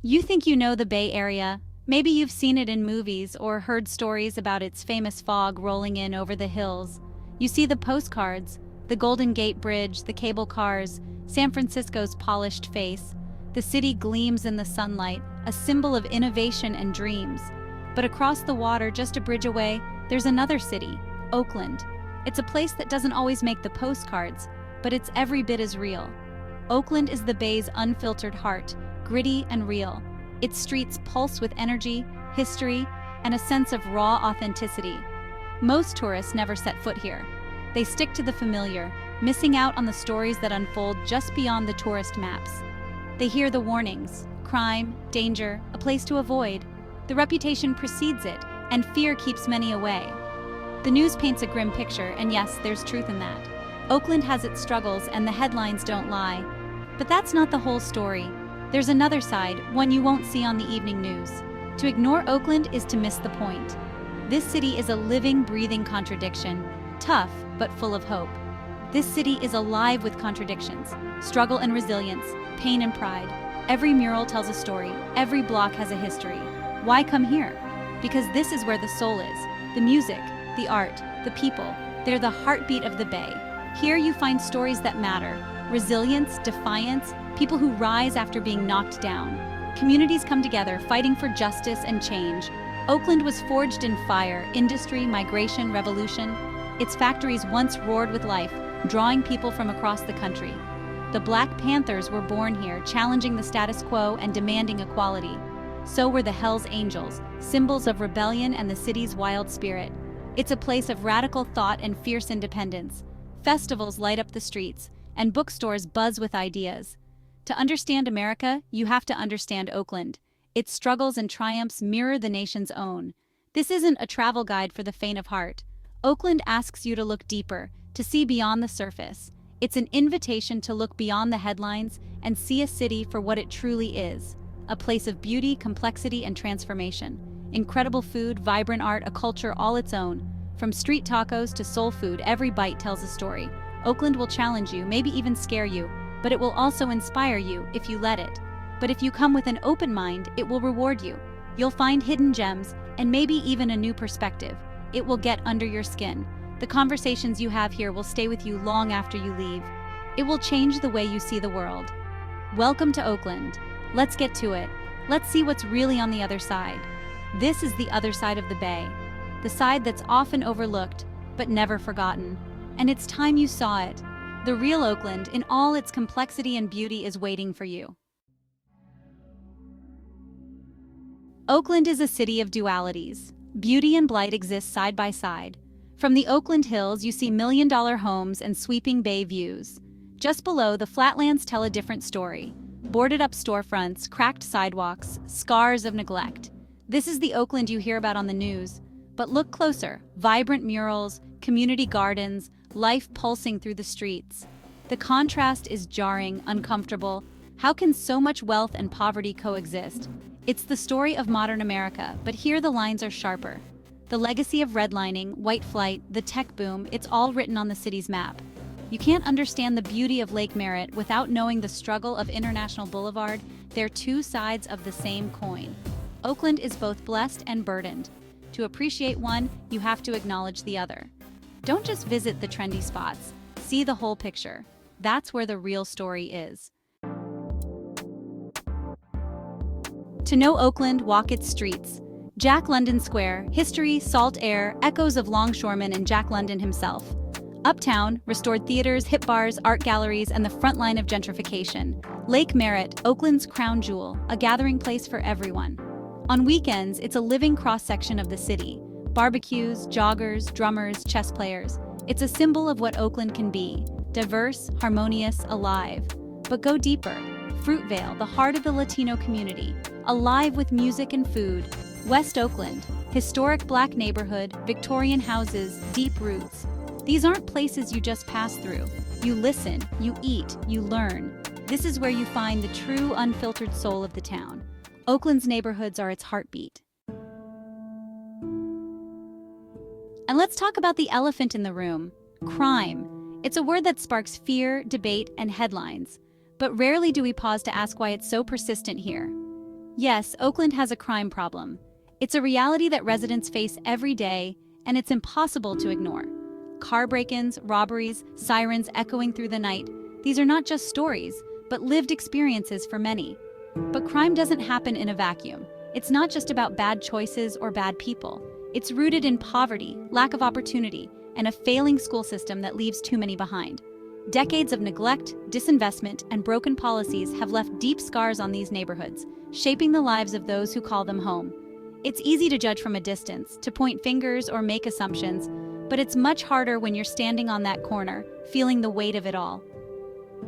You think you know the Bay Area? Maybe you've seen it in movies or heard stories about its famous fog rolling in over the hills. You see the postcards, the Golden Gate Bridge, the cable cars, San Francisco's polished face. The city gleams in the sunlight, a symbol of innovation and dreams. But across the water, just a bridge away, there's another city, Oakland. It's a place that doesn't always make the postcards, but it's every bit as real. Oakland is the Bay's unfiltered heart, gritty and real. Its streets pulse with energy, history, and a sense of raw authenticity. Most tourists never set foot here. They stick to the familiar, missing out on the stories that unfold just beyond the tourist maps. They hear the warnings: crime, danger, a place to avoid. The reputation precedes it, and fear keeps many away. The news paints a grim picture, and yes, there's truth in that. Oakland has its struggles, and the headlines don't lie. But that's not the whole story. There's another side, one you won't see on the evening news. To ignore Oakland is to miss the point. This city is a living, breathing contradiction, tough but full of hope. This city is alive with contradictions, struggle and resilience, pain and pride. Every mural tells a story, every block has a history. Why come here? Because this is where the soul is. The music, the art, the people, they're the heartbeat of the Bay. Here you find stories that matter: resilience, defiance, people who rise after being knocked down. Communities come together, fighting for justice and change. Oakland was forged in fire, industry, migration, revolution. Its factories once roared with life, drawing people from across the country. The Black Panthers were born here, challenging the status quo and demanding equality. So were the Hells Angels, symbols of rebellion and the city's wild spirit. It's a place of radical thought and fierce independence. Festivals light up the streets, and bookstores buzz with ideas. To understand America, you have to understand Oakland. Its struggles and triumphs mirror the nation's own. This isn't a travel guide for the faint of heart. Oakland asks you to look deeper, to see beyond the surface. It's an invitation to look beyond the headlines and see a city for what it truly is: a place of beauty, complexity, and transformation. Incredible food, vibrant art, a culture all its own. From street tacos to soul food, every bite tells a story. Oakland will challenge you, maybe even scare you, but it will also inspire you if you let it. But if you come with an open mind, it will reward you. You'll find hidden gems and maybe even a new perspective. It will get under your skin. The conversations you have here will stay with you long after you leave. It will change the way you see the world. Welcome to Oakland. Let's get to it. Let's see what's really on the other side. This is the other side of the Bay. The side that's often overlooked, but never forgotten. And it's time you saw it. The real Oakland, in all its complexity and beauty, is waiting for you. Oakland is a city of dualities. Beauty and blight exist side by side. From the Oakland Hills, you see million-dollar homes and sweeping bay views. Just below, the flatlands tell a different story. Boarded-up storefronts, cracked sidewalks, scars of neglect. This is the Oakland you hear about on the news. But look closer: vibrant murals, community gardens, life pulsing through the streets. The contrast is jarring, uncomfortable. How can so much wealth and poverty coexist? It's the story of modern America, but here the lines are sharper. The legacy of redlining, white flight, the tech boom, it's all written on the city's map. You can't understand the beauty of Lake Merritt without knowing the struggle of International Boulevard. They're two sides of the same coin. Oakland is both blessed and burdened. To appreciate one, you have to acknowledge the other. Don't just visit the trendy spots. See the whole picture. That's where the real story is. To know Oakland, walk its streets. Jack London Square, history, salt air, echoes of longshoremen and Jack London himself. Uptown, restored theaters, hip bars, art galleries, and the front line of gentrification. Lake Merritt, Oakland's crown jewel, a gathering place for everyone. On weekends, it's a living cross-section of the city. Barbecues, joggers, drummers, chess players. It's a symbol of what Oakland can be: diverse, harmonious, alive. But go deeper. Fruitvale, the heart of the Latino community, alive with music and food. West Oakland, historic Black neighborhood, Victorian houses, deep roots. These aren't places you just pass through. You listen, you eat, you learn. This is where you find the true, unfiltered soul of the town. Oakland's neighborhoods are its heartbeat. And let's talk about the elephant in the room: crime. It's a word that sparks fear, debate, and headlines. But rarely do we pause to ask why it's so persistent here. Yes, Oakland has a crime problem. It's a reality that residents face every day, and it's impossible to ignore. Car break-ins, robberies, sirens echoing through the night. These are not just stories, but lived experiences for many. But crime doesn't happen in a vacuum. It's not just about bad choices or bad people. It's rooted in poverty, lack of opportunity, and a failing school system that leaves too many behind. Decades of neglect, disinvestment, and broken policies have left deep scars on these neighborhoods, shaping the lives of those who call them home. It's easy to judge from a distance, to point fingers or make assumptions, but it's much harder when you're standing on that corner, feeling the weight of it all.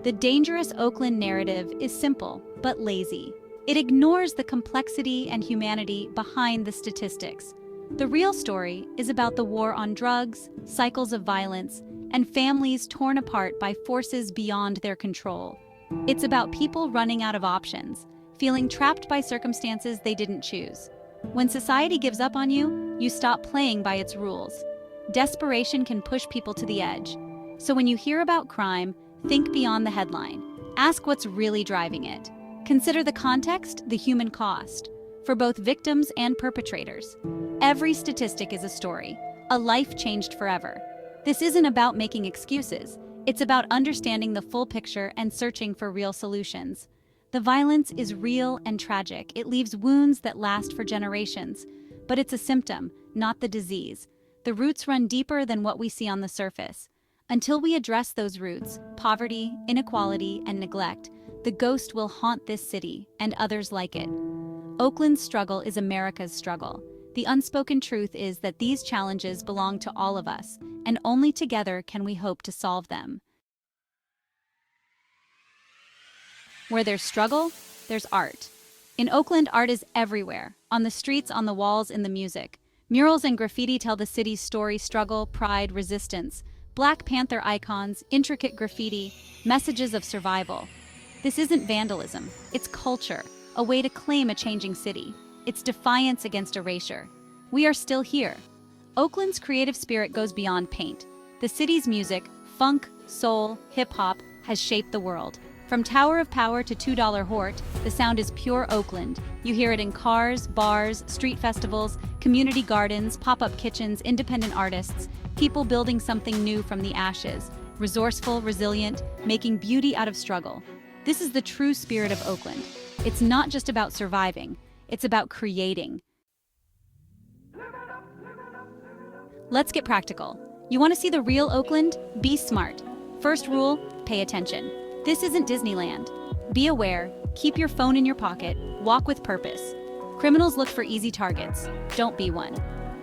The dangerous Oakland narrative is simple, but lazy. It ignores the complexity and humanity behind the statistics. The real story is about the war on drugs, cycles of violence, and families torn apart by forces beyond their control. It's about people running out of options, feeling trapped by circumstances they didn't choose. When society gives up on you, you stop playing by its rules. Desperation can push people to the edge. So when you hear about crime, think beyond the headline. Ask what's really driving it. Consider the context, the human cost, for both victims and perpetrators. Every statistic is a story, a life changed forever. This isn't about making excuses. It's about understanding the full picture and searching for real solutions. The violence is real and tragic. It leaves wounds that last for generations. But it's a symptom, not the disease. The roots run deeper than what we see on the surface. Until we address those roots, poverty, inequality, and neglect, the ghost will haunt this city and others like it. Oakland's struggle is America's struggle. The unspoken truth is that these challenges belong to all of us, and only together can we hope to solve them. Where there's struggle, there's art. In Oakland, art is everywhere, on the streets, on the walls, in the music. Murals and graffiti tell the city's story: struggle, pride, resistance. Black Panther icons, intricate graffiti, messages of survival. This isn't vandalism, it's culture, a way to claim a changing city. It's defiance against erasure. We are still here. Oakland's creative spirit goes beyond paint. The city's music, funk, soul, hip-hop, has shaped the world. From Tower of Power to $2 Hort, the sound is pure Oakland. You hear it in cars, bars, street festivals, community gardens, pop-up kitchens, independent artists, people building something new from the ashes, resourceful, resilient, making beauty out of struggle. This is the true spirit of Oakland. It's not just about surviving, it's about creating. Let's get practical. You want to see the real Oakland? Be smart. First rule, pay attention. This isn't Disneyland. Be aware, keep your phone in your pocket, walk with purpose. Criminals look for easy targets. Don't be one.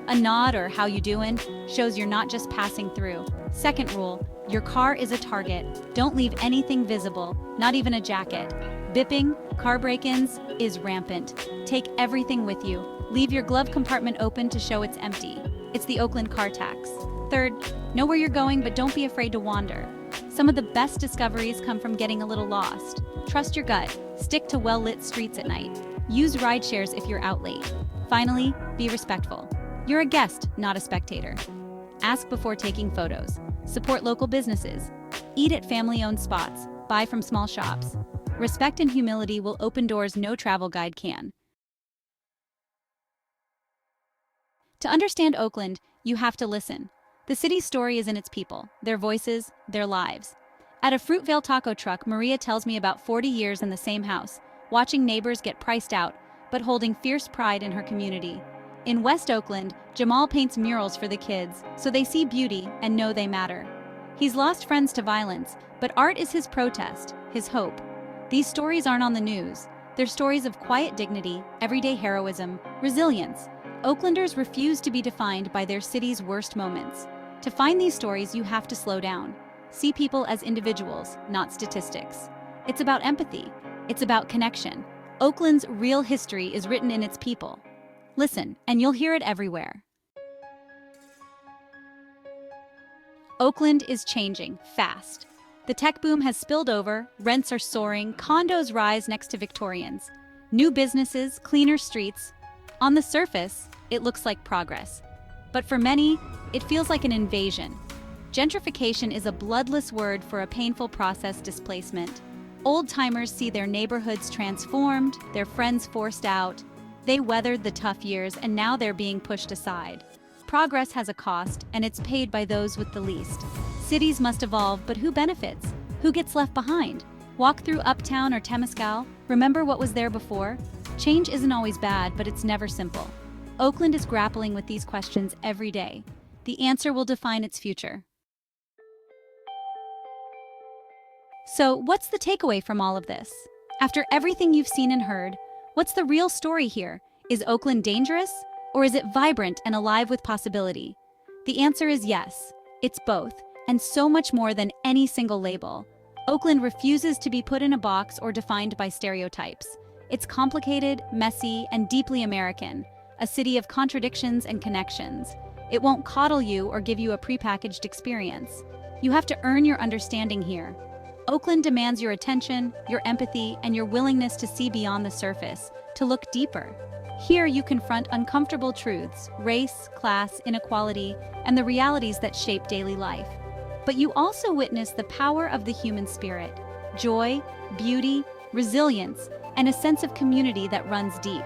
A nod or "how you doing" shows you're not just passing through. Second rule, your car is a target. Don't leave anything visible, not even a jacket. Bipping, car break-ins is rampant. Take everything with you. Leave your glove compartment open to show it's empty. It's the Oakland car tax. Third, know where you're going, but don't be afraid to wander. Some of the best discoveries come from getting a little lost. Trust your gut. Stick to well-lit streets at night. Use rideshares if you're out late. Finally, be respectful. You're a guest, not a spectator. Ask before taking photos. Support local businesses. Eat at family-owned spots. Buy from small shops. Respect and humility will open doors no travel guide can. To understand Oakland, you have to listen. The city's story is in its people, their voices, their lives. At a Fruitvale taco truck, Maria tells me about 40 years in the same house, watching neighbors get priced out, but holding fierce pride in her community. In West Oakland, Jamal paints murals for the kids, so they see beauty and know they matter. He's lost friends to violence, but art is his protest, his hope. These stories aren't on the news. They're stories of quiet dignity, everyday heroism, resilience. Oaklanders refuse to be defined by their city's worst moments. To find these stories, you have to slow down. See people as individuals, not statistics. It's about empathy. It's about connection. Oakland's real history is written in its people. Listen, and you'll hear it everywhere. Oakland is changing fast. The tech boom has spilled over, rents are soaring, condos rise next to Victorians. New businesses, cleaner streets. On the surface, it looks like progress. But for many, it feels like an invasion. Gentrification is a bloodless word for a painful process: displacement. Old-timers see their neighborhoods transformed, their friends forced out. They weathered the tough years and now they're being pushed aside. Progress has a cost, and it's paid by those with the least. Cities must evolve, but who benefits? Who gets left behind? Walk through Uptown or Temescal, remember what was there before? Change isn't always bad, but it's never simple. Oakland is grappling with these questions every day. The answer will define its future. So, what's the takeaway from all of this? After everything you've seen and heard, what's the real story here? Is Oakland dangerous? Or is it vibrant and alive with possibility? The answer is yes. It's both, and so much more than any single label. Oakland refuses to be put in a box or defined by stereotypes. It's complicated, messy, and deeply American, a city of contradictions and connections. It won't coddle you or give you a prepackaged experience. You have to earn your understanding here. Oakland demands your attention, your empathy, and your willingness to see beyond the surface, to look deeper. Here you confront uncomfortable truths, race, class, inequality, and the realities that shape daily life. But you also witness the power of the human spirit, joy, beauty, resilience, and a sense of community that runs deep.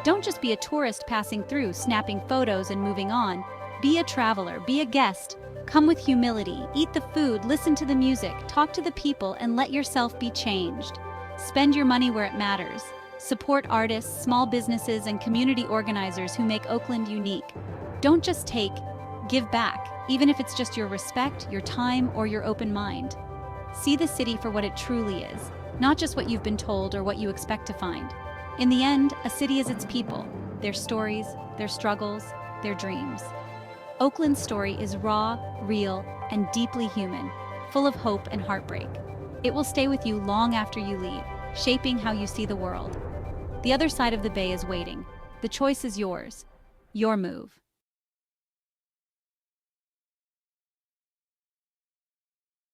Don't just be a tourist passing through, snapping photos and moving on. Be a traveler, be a guest. Come with humility, eat the food, listen to the music, talk to the people, and let yourself be changed. Spend your money where it matters. Support artists, small businesses, and community organizers who make Oakland unique. Don't just take, give back, even if it's just your respect, your time, or your open mind. See the city for what it truly is, not just what you've been told or what you expect to find. In the end, a city is its people, their stories, their struggles, their dreams. Oakland's story is raw, real, and deeply human, full of hope and heartbreak. It will stay with you long after you leave, shaping how you see the world. The other side of the bay is waiting. The choice is yours. Your move.